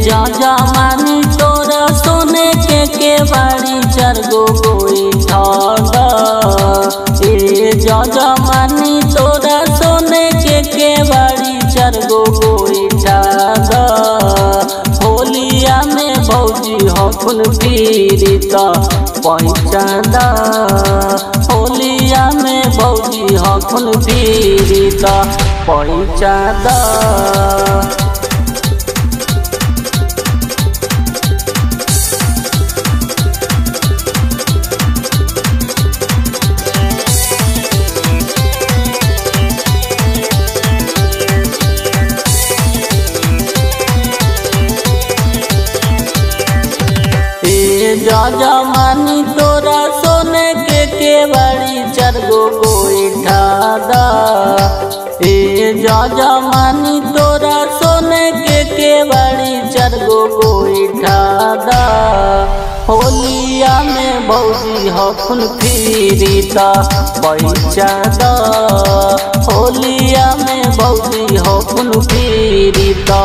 जा जमानी तोरा सोने के बाड़ी चार गो गोईठा दा। जा जमानी तोरा सोने के बाड़ी चार गो गोईठा दा। होलिया में भौजी हकुन पीरिता पैसा दा। होलिया में भौजी हकुन पीरिता पैसा दा। जा जमानी तोरा सोने के बाड़ी चार गो गोईठा दा। जा जमानी तोरा सोने के बाड़ी चार गो गोईठा दा। होलिया में भौजी हकुन पीरिता पैसा दा। होलिया में भौजी हकुन पीरिता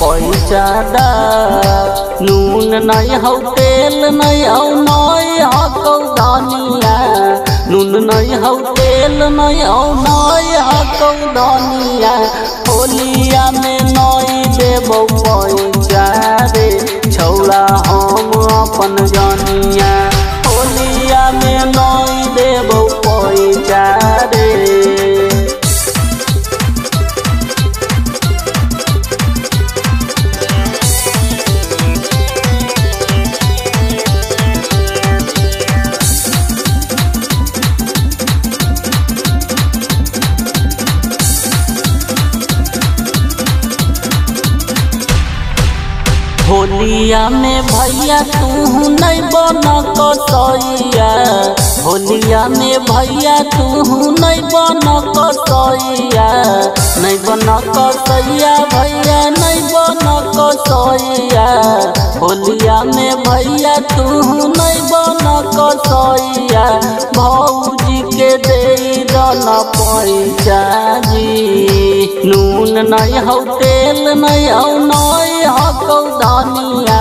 पैसा दा। नून नहीं हौ तेल नहीं हौ नई हकौ दानिया। नून नहीं हौ तेल नहीं हौ नई हकौ दानिया। होलिया में नई देबौ पैसा रे छौड़ा हम अपन जानिया। होलिया में नई देबौ पैसा रे। होलिया में भैया तू नहीं बन कसैया। होलिया में भैया तू नहीं बन कसैया। नहीं बन कसैया भैया नहीं बन कसैया। होलिया में भैया तू नहीं बन कसैया। भौजी के दे दना पैसा जी। नून नहीं हौ तेल नहीं हौ नई हकौ दानिया।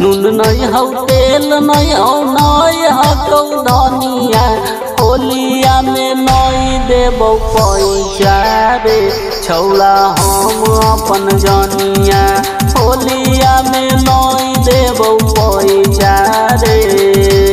नून नहीं हौ तेल नहीं हौ नई हकौ दानिया। होलिया में नई देबौ पैसा रे छौड़ा हम अपन जानिया। होलिया में नई देबौ पैसा रे।